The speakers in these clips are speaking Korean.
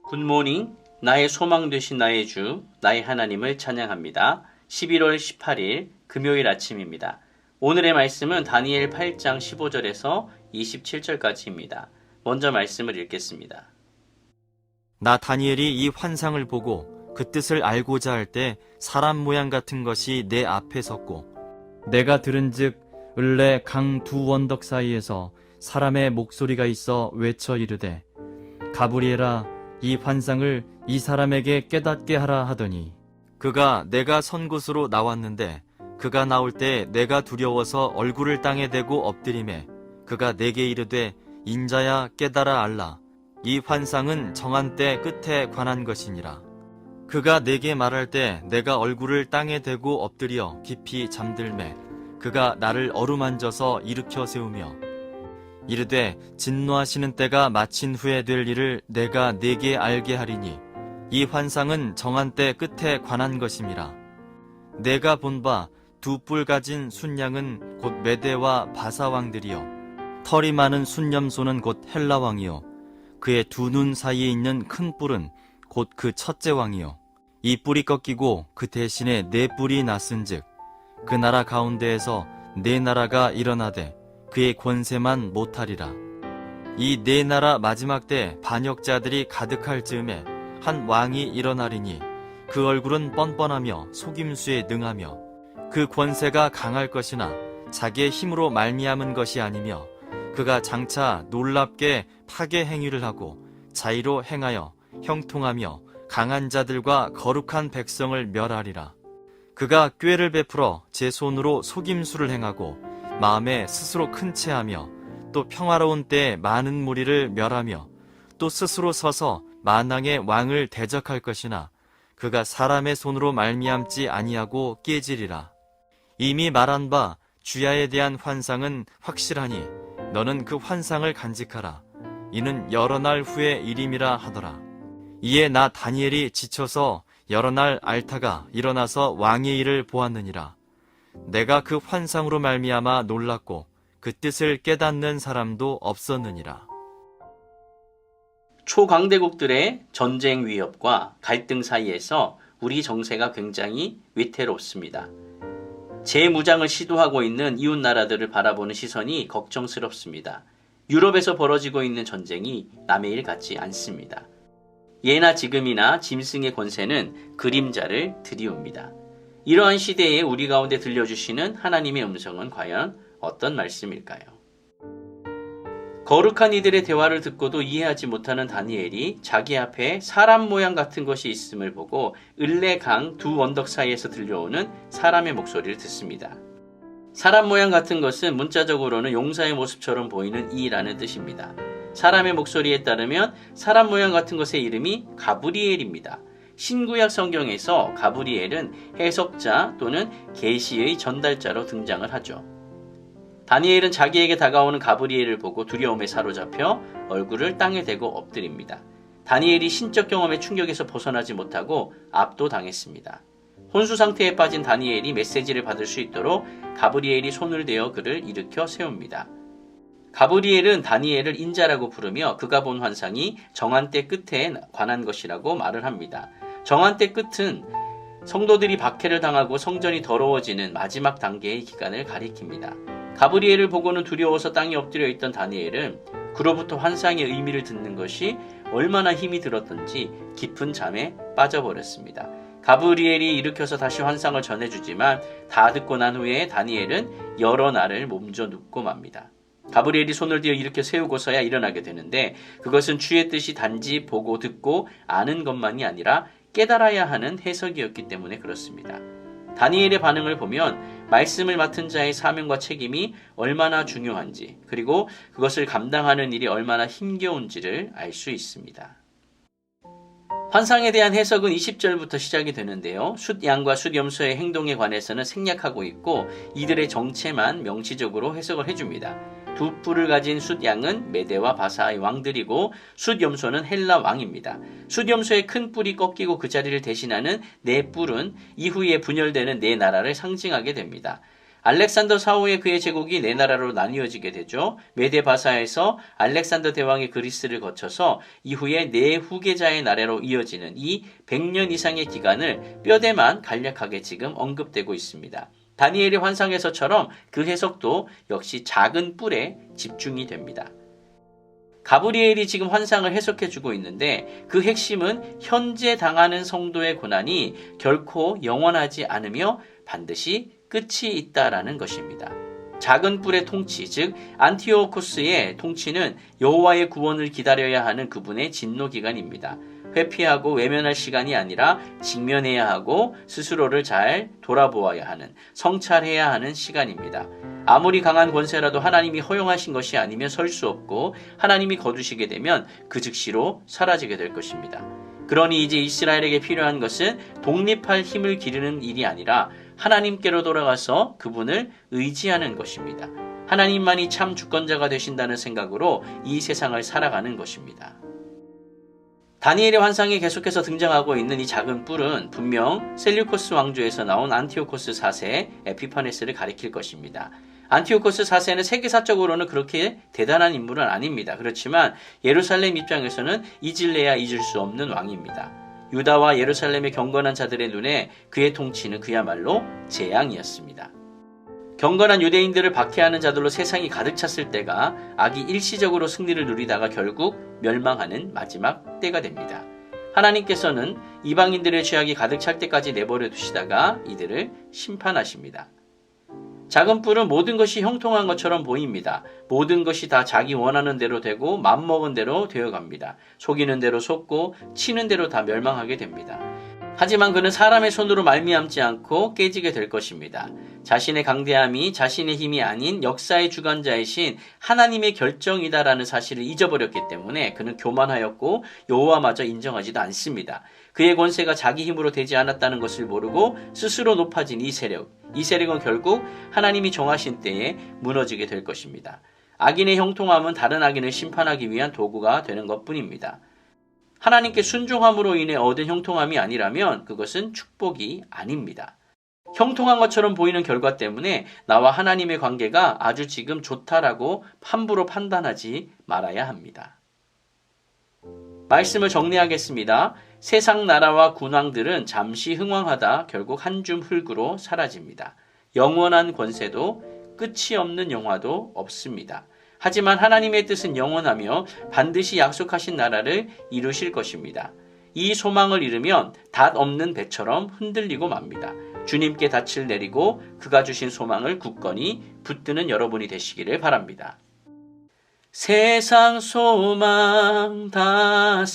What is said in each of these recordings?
굿모닝, 나의 소망 되신 나의 주, 나의 하나님을 찬양합니다. 11월 18일 금요일 아침입니다. 오늘의 말씀은 다니엘 8장 15절에서 27절까지입니다. 먼저 말씀을 읽겠습니다. 나 다니엘이 이 환상을 보고 그 뜻을 알고자 할 때 사람 모양 같은 것이 내 앞에 섰고 내가 들은즉 을레 강 두 원덕 사이에서 사람의 목소리가 있어 외쳐 이르되 가브리엘아 이 환상을 이 사람에게 깨닫게 하라 하더니 그가 내가 선 곳으로 나왔는데 그가 나올 때 내가 두려워서 얼굴을 땅에 대고 엎드리매 그가 내게 이르되 인자야 깨달아 알라 이 환상은 정한 때 끝에 관한 것이니라. 그가 내게 말할 때 내가 얼굴을 땅에 대고 엎드려 깊이 잠들매 그가 나를 어루만져서 일으켜 세우며 이르되 진노하시는 때가 마친 후에 될 일을 내가 네게 알게 하리니 이 환상은 정한 때 끝에 관한 것임이라. 내가 본 바 두 뿔 가진 순양은 곧 메대와 바사 왕들이요 털이 많은 순염소는 곧 헬라 왕이요 그의 두 눈 사이에 있는 큰 뿔은 곧 그 첫째 왕이요 이 뿔이 꺾이고 그 대신에 네 뿔이 났은즉 그 나라 가운데에서 네 나라가 일어나되 그의 권세만 못하리라. 이 네 나라 마지막 때 반역자들이 가득할 즈음에 한 왕이 일어나리니 그 얼굴은 뻔뻔하며 속임수에 능하며 그 권세가 강할 것이나 자기의 힘으로 말미암은 것이 아니며 그가 장차 놀랍게 파괴 행위를 하고 자의로 행하여 형통하며 강한 자들과 거룩한 백성을 멸하리라. 그가 꾀를 베풀어 제 손으로 속임수를 행하고 마음에 스스로 큰 체하며 또 평화로운 때에 많은 무리를 멸하며 또 스스로 서서 만왕의 왕을 대적할 것이나 그가 사람의 손으로 말미암지 아니하고 깨지리라. 이미 말한 바 주야에 대한 환상은 확실하니 너는 그 환상을 간직하라. 이는 여러 날 후의 일임이라 하더라. 이에 나 다니엘이 지쳐서 여러 날 앓다가 일어나서 왕의 일을 보았느니라. 내가 그 환상으로 말미암아 놀랐고 그 뜻을 깨닫는 사람도 없었느니라. 초강대국들의 전쟁 위협과 갈등 사이에서 우리 정세가 굉장히 위태롭습니다. 재무장을 시도하고 있는 이웃 나라들을 바라보는 시선이 걱정스럽습니다. 유럽에서 벌어지고 있는 전쟁이 남의 일 같지 않습니다. 예나 지금이나 짐승의 권세는 그림자를 들이웁니다. 이러한 시대에 우리 가운데 들려주시는 하나님의 음성은 과연 어떤 말씀일까요? 거룩한 이들의 대화를 듣고도 이해하지 못하는 다니엘이 자기 앞에 사람 모양 같은 것이 있음을 보고 을레강 두 언덕 사이에서 들려오는 사람의 목소리를 듣습니다. 사람 모양 같은 것은 문자적으로는 용사의 모습처럼 보이는 이라는 뜻입니다. 사람의 목소리에 따르면 사람 모양 같은 것의 이름이 가브리엘입니다. 신구약 성경에서 가브리엘은 해석자 또는 계시의 전달자로 등장을 하죠. 다니엘은 자기에게 다가오는 가브리엘을 보고 두려움에 사로잡혀 얼굴을 땅에 대고 엎드립니다. 다니엘이 신적 경험의 충격에서 벗어나지 못하고 압도당했습니다. 혼수 상태에 빠진 다니엘이 메시지를 받을 수 있도록 가브리엘이 손을 대어 그를 일으켜 세웁니다. 가브리엘은 다니엘을 인자라고 부르며 그가 본 환상이 정한 때 끝에 관한 것이라고 말을 합니다. 정한 때 끝은 성도들이 박해를 당하고 성전이 더러워지는 마지막 단계의 기간을 가리킵니다. 가브리엘을 보고는 두려워서 땅에 엎드려 있던 다니엘은 그로부터 환상의 의미를 듣는 것이 얼마나 힘이 들었던지 깊은 잠에 빠져버렸습니다. 가브리엘이 일으켜서 다시 환상을 전해주지만 다 듣고 난 후에 다니엘은 여러 날을 몸져 눕고 맙니다. 가브리엘이 손을 들어 일으켜 세우고서야 일어나게 되는데 그것은 주의 뜻이 단지 보고 듣고 아는 것만이 아니라 깨달아야 하는 해석이었기 때문에 그렇습니다. 다니엘의 반응을 보면 말씀을 맡은 자의 사명과 책임이 얼마나 중요한지 그리고 그것을 감당하는 일이 얼마나 힘겨운지를 알 수 있습니다. 환상에 대한 해석은 20절부터 시작이 되는데요. 숫양과 숫염소의 행동에 관해서는 생략하고 있고 이들의 정체만 명시적으로 해석을 해줍니다. 두 뿔을 가진 숫양은 메대와 바사의 왕들이고 숫염소는 헬라 왕입니다. 숫염소의 큰 뿔이 꺾이고 그 자리를 대신하는 네 뿔은 이후에 분열되는 네 나라를 상징하게 됩니다. 알렉산더 사후에 그의 제국이 네 나라로 나뉘어지게 되죠. 메데 바사에서 알렉산더 대왕이 그리스를 거쳐서 이후에 네 후계자의 나라로 이어지는 이 100년 이상의 기간을 뼈대만 간략하게 지금 언급되고 있습니다. 다니엘의 환상에서처럼 그 해석도 역시 작은 뿔에 집중이 됩니다. 가브리엘이 지금 환상을 해석해주고 있는데 그 핵심은 현재 당하는 성도의 고난이 결코 영원하지 않으며 반드시 끝이 있다라는 것입니다. 작은 뿔의 통치, 즉 안티오코스의 통치는 여호와의 구원을 기다려야 하는 그분의 진노 기간입니다. 회피하고 외면할 시간이 아니라 직면해야 하고 스스로를 잘 돌아보아야 하는, 성찰해야 하는 시간입니다. 아무리 강한 권세라도 하나님이 허용하신 것이 아니면 설 수 없고 하나님이 거두시게 되면 그 즉시로 사라지게 될 것입니다. 그러니 이제 이스라엘에게 필요한 것은 독립할 힘을 기르는 일이 아니라 하나님께로 돌아가서 그분을 의지하는 것입니다. 하나님만이 참 주권자가 되신다는 생각으로 이 세상을 살아가는 것입니다. 다니엘의 환상에 계속해서 등장하고 있는 이 작은 뿔은 분명 셀류코스 왕조에서 나온 안티오코스 4세 에피파네스를 가리킬 것입니다. 안티오코스 4세는 세계사적으로는 그렇게 대단한 인물은 아닙니다. 그렇지만 예루살렘 입장에서는 잊을래야 잊을 수 없는 왕입니다. 유다와 예루살렘의 경건한 자들의 눈에 그의 통치는 그야말로 재앙이었습니다. 경건한 유대인들을 박해하는 자들로 세상이 가득 찼을 때가 악이 일시적으로 승리를 누리다가 결국 멸망하는 마지막 때가 됩니다. 하나님께서는 이방인들의 죄악이 가득 찰 때까지 내버려 두시다가 이들을 심판하십니다. 작은 뿔은 모든 것이 형통한 것처럼 보입니다. 모든 것이 다 자기 원하는 대로 되고 맘먹은 대로 되어갑니다. 속이는 대로 속고 치는 대로 다 멸망하게 됩니다. 하지만 그는 사람의 손으로 말미암지 않고 깨지게 될 것입니다. 자신의 강대함이 자신의 힘이 아닌 역사의 주관자이신 하나님의 결정이다라는 사실을 잊어버렸기 때문에 그는 교만하였고 여호와마저 인정하지도 않습니다. 그의 권세가 자기 힘으로 되지 않았다는 것을 모르고 스스로 높아진 이 세력은 결국 하나님이 정하신 때에 무너지게 될 것입니다. 악인의 형통함은 다른 악인을 심판하기 위한 도구가 되는 것뿐입니다. 하나님께 순종함으로 인해 얻은 형통함이 아니라면 그것은 축복이 아닙니다. 형통한 것처럼 보이는 결과 때문에 나와 하나님의 관계가 아주 지금 좋다라고 함부로 판단하지 말아야 합니다. 말씀을 정리하겠습니다. 세상 나라와 군왕들은 잠시 흥왕하다 결국 한 줌 흙으로 사라집니다. 영원한 권세도 끝이 없는 영화도 없습니다. 하지만 하나님의 뜻은 영원하며 반드시 약속하신 나라를 이루실 것입니다. 이 소망을 잃으면 닷 없는 배처럼 흔들리고 맙니다. 주님께 닻을 내리고 그가 주신 소망을 굳건히 붙드는 여러분이 되시기를 바랍니다. 세상 소망 다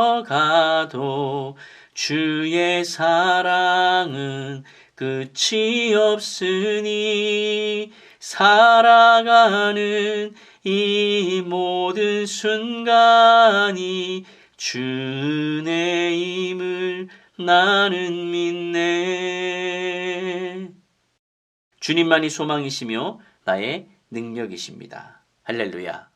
사라져가도 주의 사랑은 끝이 없으니 살아가는 이 모든 순간이 주님임을 나는 믿네. 주님만이 소망이시며 나의 능력이십니다. 할렐루야.